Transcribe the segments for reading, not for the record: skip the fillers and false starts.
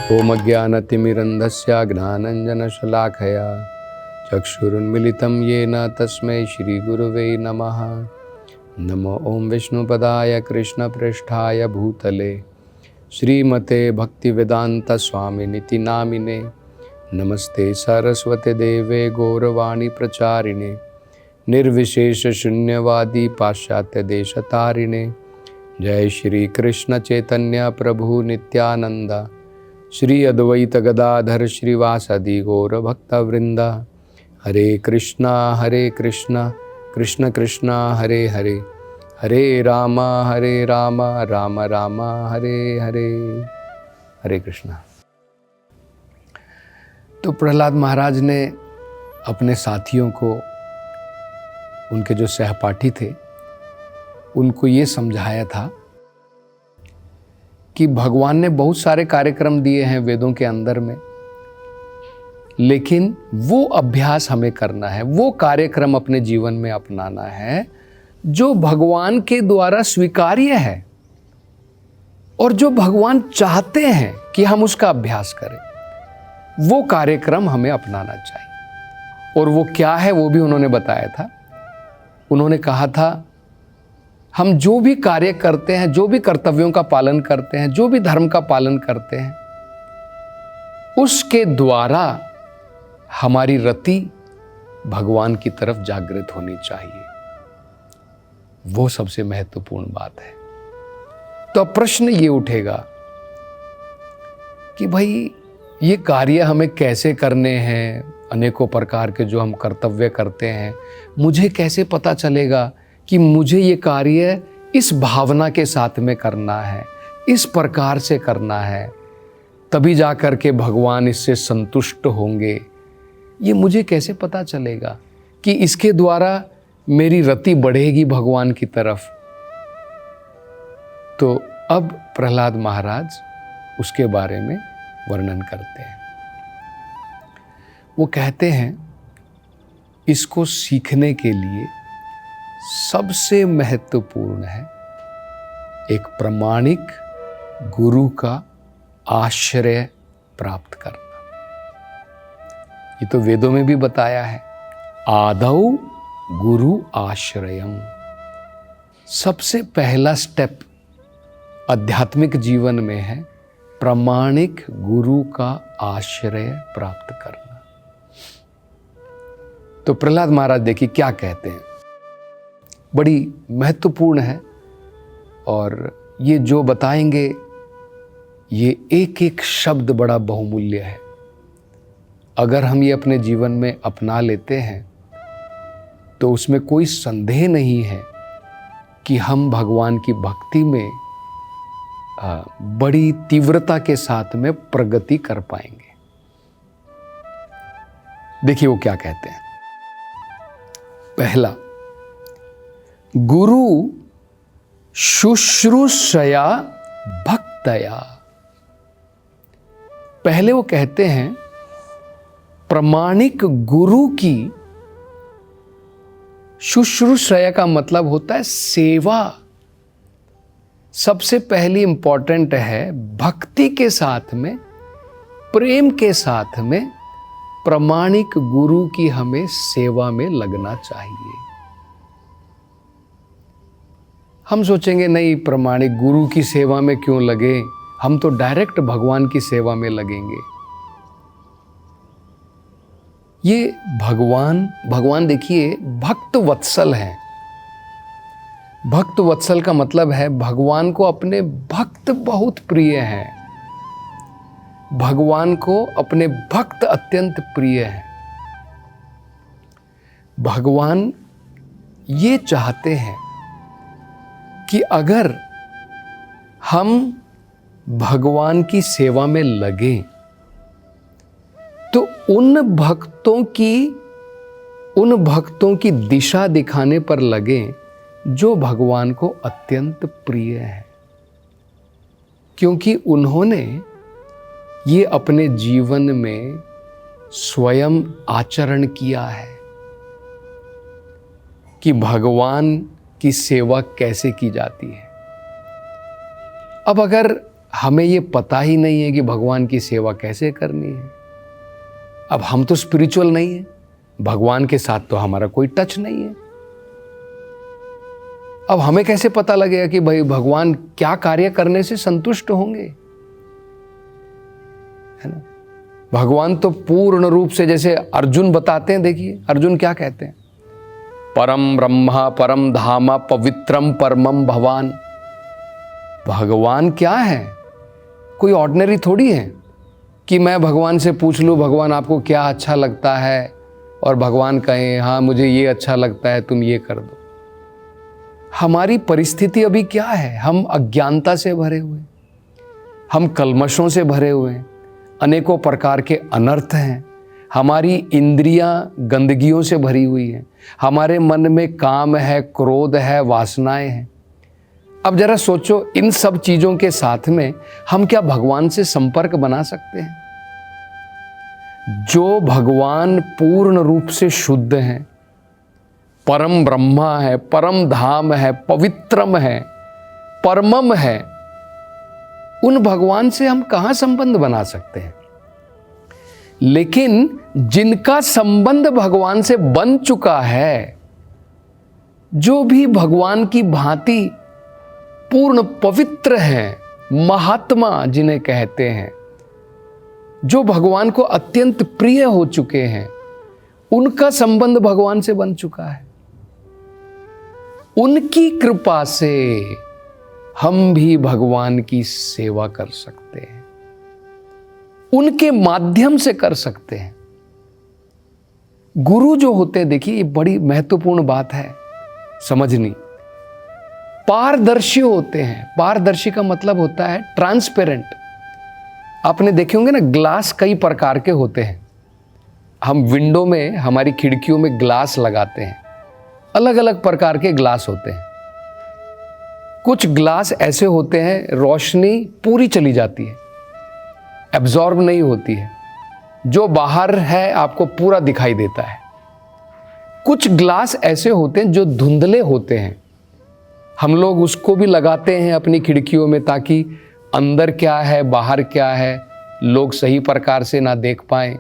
ओम अज्ञानतिमिरन्धस्य ज्ञानाञ्जनशलाकया चक्षुरुन्मिलितं येन तस्मै श्रीगुरुवे नमः। नमो ओम विष्णुपदाय कृष्णपृष्ठाय भूतले श्रीमते भक्तिवेदांत स्वामिनिति नामिने। नमस्ते सरस्वते देवे गौरवाणी प्रचारिणे निर्विशेष शून्यवादी पाश्चात्य देशतारिणे। जय श्री कृष्ण चैतन्य प्रभु नित्यानंद श्री अद्वैत गदाधर श्रीवासदि गौर भक्तवृंद। हरे कृष्णा कृष्ण कृष्ण हरे हरे, हरे राम राम राम हरे हरे। हरे कृष्णा। तो प्रहलाद महाराज ने अपने साथियों को, उनके जो सहपाठी थे, उनको ये समझाया था कि भगवान ने बहुत सारे कार्यक्रम दिए हैं वेदों के अंदर में, लेकिन वो अभ्यास हमें करना है, वो कार्यक्रम अपने जीवन में अपनाना है जो भगवान के द्वारा स्वीकार्य है और जो भगवान चाहते हैं कि हम उसका अभ्यास करें। वो कार्यक्रम हमें अपनाना चाहिए। और वो क्या है वो भी उन्होंने बताया था। उन्होंने कहा था, हम जो भी कार्य करते हैं, जो भी कर्तव्यों का पालन करते हैं, जो भी धर्म का पालन करते हैं, उसके द्वारा हमारी रति भगवान की तरफ जागृत होनी चाहिए। वो सबसे महत्वपूर्ण बात है। तो अब प्रश्न ये उठेगा कि भाई ये कार्य हमें कैसे करने हैं, अनेकों प्रकार के जो हम कर्तव्य करते हैं, मुझे कैसे पता चलेगा कि मुझे ये कार्य इस भावना के साथ में करना है, इस प्रकार से करना है, तभी जा कर के भगवान इससे संतुष्ट होंगे। ये मुझे कैसे पता चलेगा कि इसके द्वारा मेरी रति बढ़ेगी भगवान की तरफ? तो अब प्रहलाद महाराज उसके बारे में वर्णन करते हैं। वो कहते हैं, इसको सीखने के लिए सबसे महत्वपूर्ण है एक प्रामाणिक गुरु का आश्रय प्राप्त करना। ये तो वेदों में भी बताया है, आदौ गुरु आश्रयम। सबसे पहला स्टेप आध्यात्मिक जीवन में है प्रामाणिक गुरु का आश्रय प्राप्त करना। तो प्रहलाद महाराज देखिए क्या कहते हैं, बड़ी महत्वपूर्ण है। और ये जो बताएंगे, ये एक एक शब्द बड़ा बहुमूल्य है। अगर हम ये अपने जीवन में अपना लेते हैं तो उसमें कोई संदेह नहीं है कि हम भगवान की भक्ति में बड़ी तीव्रता के साथ में प्रगति कर पाएंगे। देखिए वो क्या कहते हैं। पहला, गुरु शुश्रूषया भक्तया। पहले वो कहते हैं प्रामाणिक गुरु की शुश्रूषया का मतलब होता है सेवा। सबसे पहली इंपॉर्टेंट है भक्ति के साथ में, प्रेम के साथ में प्रामाणिक गुरु की हमें सेवा में लगना चाहिए। हम सोचेंगे नहीं, प्रामाणिक गुरु की सेवा में क्यों लगे, हम तो डायरेक्ट भगवान की सेवा में लगेंगे। ये भगवान देखिए भक्त वत्सल है। भक्त वत्सल का मतलब है भगवान को अपने भक्त बहुत प्रिय हैं। भगवान को अपने भक्त अत्यंत प्रिय हैं। भगवान ये चाहते हैं कि अगर हम भगवान की सेवा में लगें तो उन भक्तों की दिशा दिखाने पर लगें जो भगवान को अत्यंत प्रिय है, क्योंकि उन्होंने ये अपने जीवन में स्वयं आचरण किया है कि भगवान की सेवा कैसे की जाती है। अब अगर हमें ये पता ही नहीं है कि भगवान की सेवा कैसे करनी है। अब हम तो स्पिरिचुअल नहीं है, भगवान के साथ तो हमारा कोई टच नहीं है। अब हमें कैसे पता लगेगा कि भाई भगवान क्या कार्य करने से संतुष्ट होंगे, है ना। भगवान तो पूर्ण रूप से, जैसे अर्जुन बताते हैं, देखिए अर्जुन क्या कहते हैं, परम ब्रह्मा परम धामा पवित्रम परमम भवान। भगवान क्या है, कोई ऑर्डिनरी थोड़ी है कि मैं भगवान से पूछ लूँ भगवान आपको क्या अच्छा लगता है और भगवान कहें हाँ मुझे ये अच्छा लगता है तुम ये कर दो। हमारी परिस्थिति अभी क्या है, हम अज्ञानता से भरे हुए, हम कल्मशों से भरे हुए हैं, अनेकों प्रकार के अनर्थ हैं, हमारी इंद्रियां गंदगियों से भरी हुई हैं, हमारे मन में काम है, क्रोध है, वासनाएं हैं। अब जरा सोचो, इन सब चीजों के साथ में हम क्या भगवान से संपर्क बना सकते हैं? जो भगवान पूर्ण रूप से शुद्ध हैं, परम ब्रह्मा है, परम धाम है, पवित्रम है, परमम है, उन भगवान से हम कहां संबंध बना सकते हैं? लेकिन जिनका संबंध भगवान से बन चुका है, जो भी भगवान की भांति पूर्ण पवित्र हैं, महात्मा जिन्हें कहते हैं, जो भगवान को अत्यंत प्रिय हो चुके हैं, उनका संबंध भगवान से बन चुका है। उनकी कृपा से हम भी भगवान की सेवा कर सकते हैं, उनके माध्यम से कर सकते हैं। गुरु जो होते हैं, देखिए ये बड़ी महत्वपूर्ण बात है समझनी, पारदर्शी होते हैं। पारदर्शी का मतलब होता है ट्रांसपेरेंट। आपने देखे होंगे ना, ग्लास कई प्रकार के होते हैं। हम विंडो में, हमारी खिड़कियों में ग्लास लगाते हैं, अलग अलग प्रकार के ग्लास होते हैं। कुछ ग्लास ऐसे होते हैं रोशनी पूरी चली जाती है, एब्जॉर्ब नहीं होती है, जो बाहर है आपको पूरा दिखाई देता है। कुछ ग्लास ऐसे होते हैं जो धुंधले होते हैं, हम लोग उसको भी लगाते हैं अपनी खिड़कियों में ताकि अंदर क्या है बाहर क्या है लोग सही प्रकार से ना देख पाएं।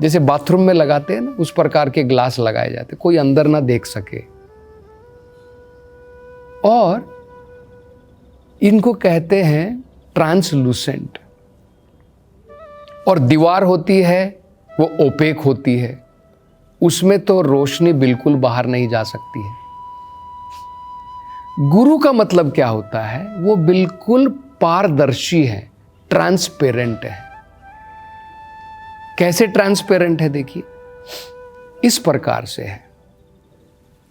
जैसे बाथरूम में लगाते हैं ना, उस प्रकार के ग्लास लगाए जाते, कोई अंदर ना देख सके। और इनको कहते हैं ट्रांसलूसेंट। और दीवार होती है वो ओपेक होती है, उसमें तो रोशनी बिल्कुल बाहर नहीं जा सकती है। गुरु का मतलब क्या होता है, वो बिल्कुल पारदर्शी है, ट्रांसपेरेंट है। कैसे ट्रांसपेरेंट है, देखिए इस प्रकार से है।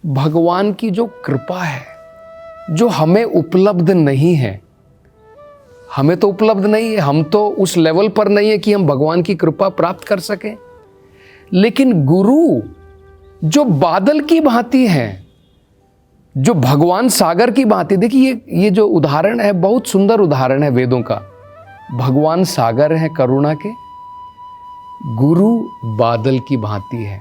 भगवान की जो कृपा है, जो हमें उपलब्ध नहीं है, हमें तो उपलब्ध नहीं है, हम तो उस लेवल पर नहीं है कि हम भगवान की कृपा प्राप्त कर सकें। लेकिन गुरु जो बादल की भांति है, जो भगवान सागर की भांति, देखिए ये जो उदाहरण है बहुत सुंदर उदाहरण है वेदों का। भगवान सागर है करुणा के, गुरु बादल की भांति है,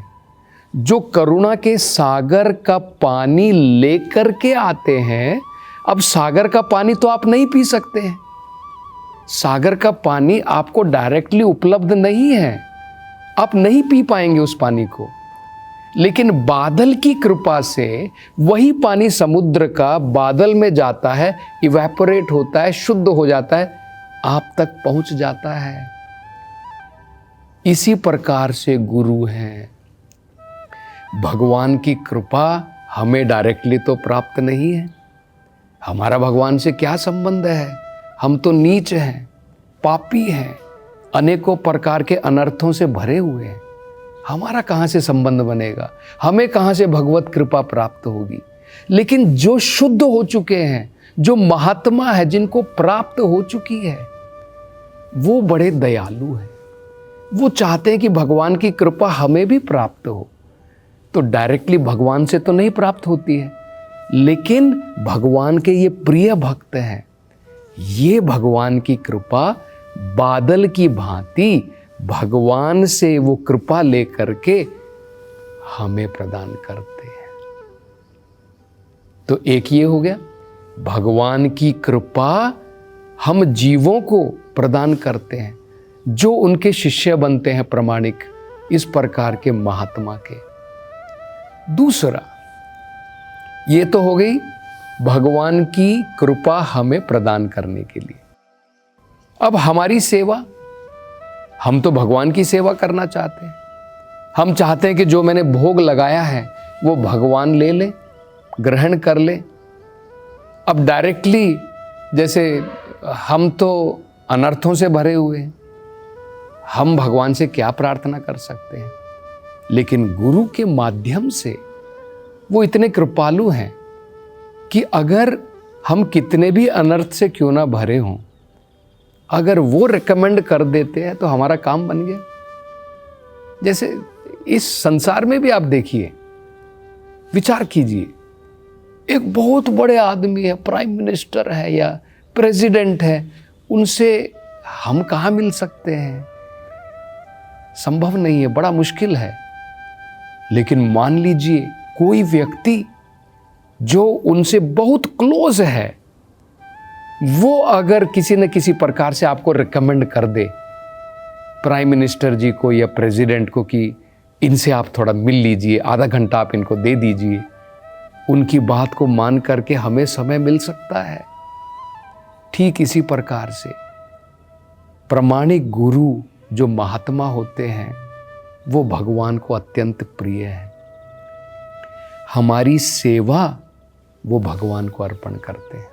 जो करुणा के सागर का पानी लेकर के आते हैं। अब सागर का पानी तो आप नहीं पी सकते हैं, सागर का पानी आपको डायरेक्टली उपलब्ध नहीं है, आप नहीं पी पाएंगे उस पानी को। लेकिन बादल की कृपा से वही पानी समुद्र का बादल में जाता है, इवेपोरेट होता है, शुद्ध हो जाता है, आप तक पहुंच जाता है। इसी प्रकार से गुरु हैं। भगवान की कृपा हमें डायरेक्टली तो प्राप्त नहीं है, हमारा भगवान से क्या संबंध है? हम तो नीच हैं, पापी हैं, अनेकों प्रकार के अनर्थों से भरे हुए हैं। हमारा कहाँ से संबंध बनेगा? हमें कहाँ से भगवत कृपा प्राप्त होगी? लेकिन जो शुद्ध हो चुके हैं, जो महात्मा है, जिनको प्राप्त हो चुकी है, वो बड़े दयालु हैं। वो चाहते हैं कि भगवान की कृपा हमें भी प्राप्त हो। तो डायरेक्टली भगवान से तो नहीं प्राप्त होती है, लेकिन भगवान के ये प्रिय भक्त हैं, ये भगवान की कृपा बादल की भांति भगवान से वो कृपा लेकर के हमें प्रदान करते हैं। तो एक ये हो गया, भगवान की कृपा हम जीवों को प्रदान करते हैं जो उनके शिष्य बनते हैं प्रामाणिक, इस प्रकार के महात्मा के। दूसरा, ये तो हो गई भगवान की कृपा हमें प्रदान करने के लिए। अब हमारी सेवा, हम तो भगवान की सेवा करना चाहते हैं। हम चाहते हैं कि जो मैंने भोग लगाया है वो भगवान ले ले, ग्रहण कर ले। अब डायरेक्टली, जैसे हम तो अनर्थों से भरे हुए हैं, हम भगवान से क्या प्रार्थना कर सकते हैं। लेकिन गुरु के माध्यम से वो इतने कृपालु हैं कि अगर हम कितने भी अनर्थ से क्यों ना भरे हों, अगर वो रिकमेंड कर देते हैं तो हमारा काम बन गया। जैसे इस संसार में भी आप देखिए, विचार कीजिए, एक बहुत बड़े आदमी है, प्राइम मिनिस्टर है या प्रेसिडेंट है, उनसे हम कहाँ मिल सकते हैं? संभव नहीं है, बड़ा मुश्किल है। लेकिन मान लीजिए कोई व्यक्ति जो उनसे बहुत क्लोज है, वो अगर किसी न किसी प्रकार से आपको रिकमेंड कर दे प्राइम मिनिस्टर जी को या प्रेसिडेंट को कि इनसे आप थोड़ा मिल लीजिए, आधा घंटा आप इनको दे दीजिए, उनकी बात को मान करके हमें समय मिल सकता है। ठीक इसी प्रकार से प्रामाणिक गुरु जो महात्मा होते हैं वो भगवान को अत्यंत प्रिय है। हमारी सेवा वो भगवान को अर्पण करते हैं।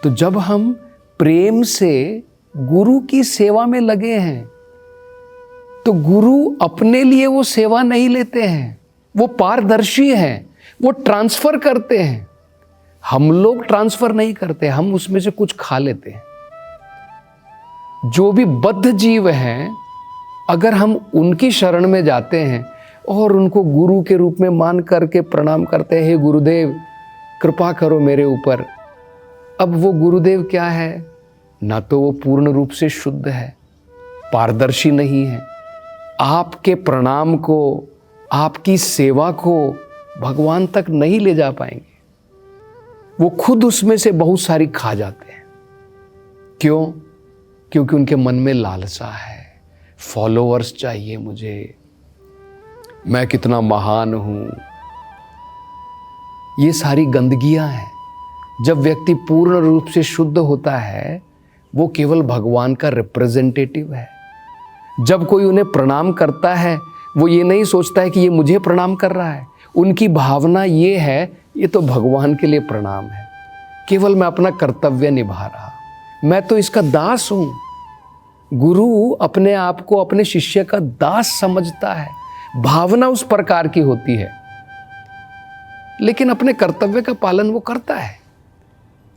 तो जब हम प्रेम से गुरु की सेवा में लगे हैं तो गुरु अपने लिए वो सेवा नहीं लेते हैं, वो पारदर्शी हैं, वो ट्रांसफर करते हैं। हम लोग ट्रांसफर नहीं करते, हम उसमें से कुछ खा लेते हैं। जो भी बद्ध जीव हैं, अगर हम उनकी शरण में जाते हैं और उनको गुरु के रूप में मान करके प्रणाम करते हैं, हे गुरुदेव कृपा करो मेरे ऊपर। अब वो गुरुदेव क्या है? ना तो वो पूर्ण रूप से शुद्ध है, पारदर्शी नहीं है, आपके प्रणाम को, आपकी सेवा को भगवान तक नहीं ले जा पाएंगे। वो खुद उसमें से बहुत सारी खा जाते हैं। क्यों? क्योंकि उनके मन में लालसा है, फॉलोअर्स चाहिए मुझे, मैं कितना महान हूं। ये सारी गंदगियां हैं। जब व्यक्ति पूर्ण रूप से शुद्ध होता है, वो केवल भगवान का रिप्रेजेंटेटिव है। जब कोई उन्हें प्रणाम करता है, वो ये नहीं सोचता है कि ये मुझे प्रणाम कर रहा है। उनकी भावना ये है, ये तो भगवान के लिए प्रणाम है, केवल मैं अपना कर्तव्य निभा रहा, मैं तो इसका दास हूं। गुरु अपने आप को अपने शिष्य का दास समझता है, भावना उस प्रकार की होती है। लेकिन अपने कर्तव्य का पालन वो करता है।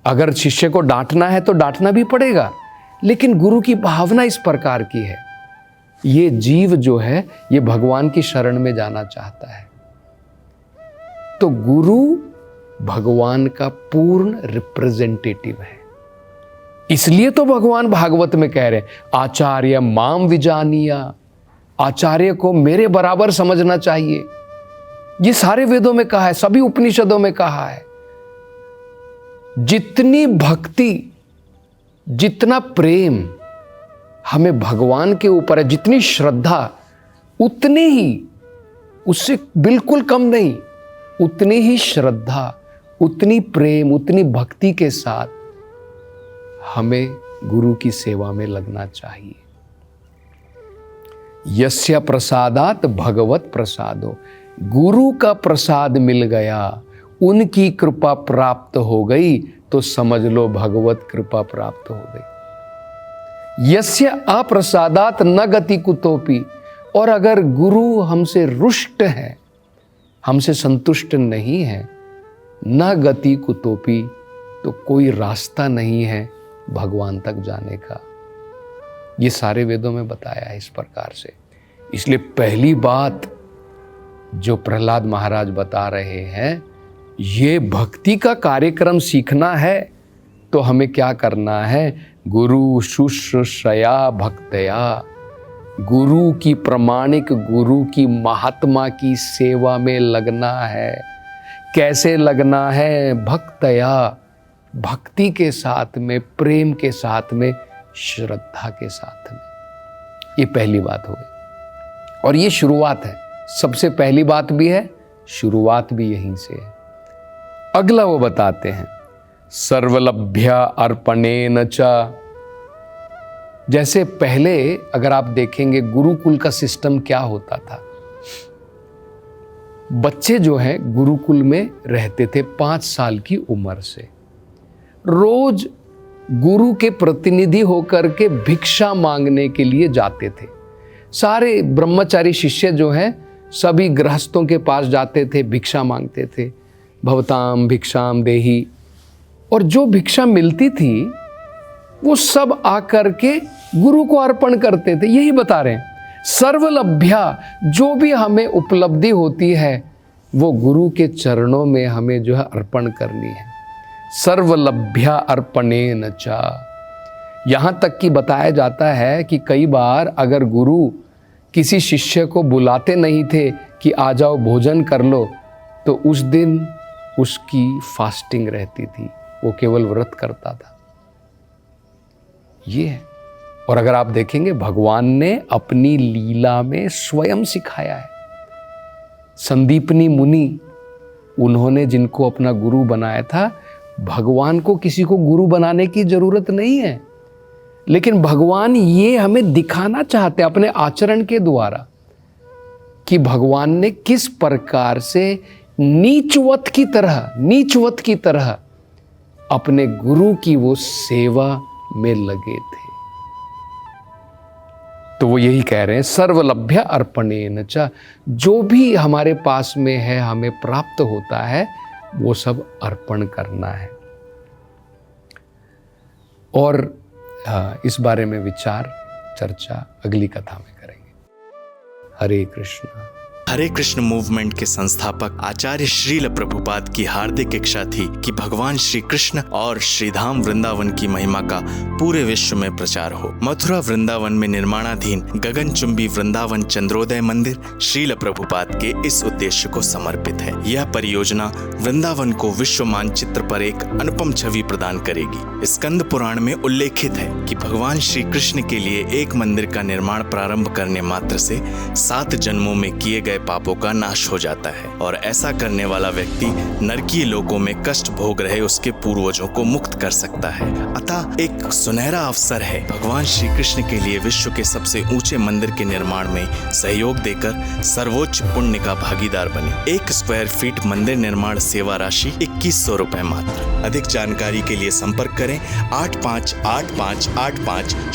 अगर शिष्य को डांटना है तो डांटना भी पड़ेगा, लेकिन गुरु की भावना इस प्रकार की है। ये जीव जो है ये भगवान की शरण में जाना चाहता है। तो गुरु भगवान का पूर्ण रिप्रेजेंटेटिव है। इसलिए तो भगवान भागवत में कह रहे हैं, आचार्य माम विजानिया, आचार्य को मेरे बराबर समझना चाहिए। ये सारे वेदों में कहा है, सभी उपनिषदों में कहा है। जितनी भक्ति, जितना प्रेम हमें भगवान के ऊपर है, जितनी श्रद्धा, उतनी ही, उससे बिल्कुल कम नहीं, उतनी ही श्रद्धा, उतनी प्रेम, उतनी भक्ति के साथ हमें गुरु की सेवा में लगना चाहिए। यस्य प्रसादात भगवत प्रसादो, गुरु का प्रसाद मिल गया, उनकी कृपा प्राप्त हो गई तो समझ लो भगवत कृपा प्राप्त हो गई। यस्य अप्रसादात न गति कुतोपि, और अगर गुरु हमसे रुष्ट है, हमसे संतुष्ट नहीं है, न गति कुतोपि, तो कोई रास्ता नहीं है भगवान तक जाने का। ये सारे वेदों में बताया है इस प्रकार से। इसलिए पहली बात जो प्रहलाद महाराज बता रहे हैं, ये भक्ति का कार्यक्रम सीखना है तो हमें क्या करना है? गुरु शुश्रूषया भक्तया, गुरु की प्रामाणिक, गुरु की महात्मा की सेवा में लगना है। कैसे लगना है? भक्तया, भक्ति के साथ में, प्रेम के साथ में, श्रद्धा के साथ में। ये पहली बात हो गई और ये शुरुआत है। सबसे पहली बात भी है, शुरुआत भी यहीं से है। अगला वो बताते हैं, सर्वलभ्या अर्पणेन च। जैसे पहले अगर आप देखेंगे गुरुकुल का सिस्टम क्या होता था, बच्चे जो हैं गुरुकुल में रहते थे 5 साल की उम्र से, रोज गुरु के प्रतिनिधि होकर के भिक्षा मांगने के लिए जाते थे। सारे ब्रह्मचारी शिष्य जो हैं सभी गृहस्थों के पास जाते थे, भिक्षा मांगते थे, भवताम भिक्षाम देहि। और जो भिक्षा मिलती थी वो सब आकर के गुरु को अर्पण करते थे। यही बता रहे हैं, सर्वलभ्या, जो भी हमें उपलब्धि होती है वो गुरु के चरणों में हमें जो है अर्पण करनी है। सर्वलभ्या अर्पणेन च। यहां तक कि बताया जाता है कि कई बार अगर गुरु किसी शिष्य को बुलाते नहीं थे कि आ जाओ भोजन कर लो, तो उस दिन उसकी फास्टिंग रहती थी, वो केवल व्रत करता था। ये है। और अगर आप देखेंगे भगवान ने अपनी लीला में स्वयं सिखाया है। संदीपनी मुनि, उन्होंने जिनको अपना गुरु बनाया था, भगवान को किसी को गुरु बनाने की जरूरत नहीं है, लेकिन भगवान ये हमें दिखाना चाहते हैं अपने आचरण के द्वारा कि भगवान ने किस प्रकार से नीचवत की तरह अपने गुरु की वो सेवा में लगे थे। तो वो यही कह रहे हैं, सर्वलभ्य अर्पणेन च। जो भी हमारे पास में है, हमें प्राप्त होता है, वो सब अर्पण करना है। और इस बारे में विचार चर्चा अगली कथा में करेंगे। हरे कृष्ण। हरे कृष्ण मूवमेंट के संस्थापक आचार्य श्रील प्रभुपाद की हार्दिक इच्छा थी कि भगवान श्री कृष्ण और श्रीधाम वृंदावन की महिमा का पूरे विश्व में प्रचार हो। मथुरा वृंदावन में निर्माणाधीन गगनचुंबी वृंदावन चंद्रोदय मंदिर श्रील प्रभुपाद के इस उद्देश्य को समर्पित है। यह परियोजना वृंदावन को विश्व मानचित्र पर एक अनुपम छवि प्रदान करेगी। स्कंद पुराण में उल्लेखित है कि भगवान श्री कृष्ण के लिए एक मंदिर का निर्माण प्रारंभ करने मात्र से 7 जन्मों में किए गए पापों का नाश हो जाता है और ऐसा करने वाला व्यक्ति नरकीय लोकों में कष्ट भोग रहे उसके पूर्वजों को मुक्त कर सकता है। अतः एक सुनहरा अवसर है भगवान श्री कृष्ण के लिए विश्व के सबसे ऊंचे मंदिर के निर्माण में सहयोग देकर सर्वोच्च पुण्य का भागीदार बने। 1 स्क्वायर फीट मंदिर निर्माण सेवा राशि 2100 रुपए मात्र। अधिक जानकारी के लिए संपर्क करें 858585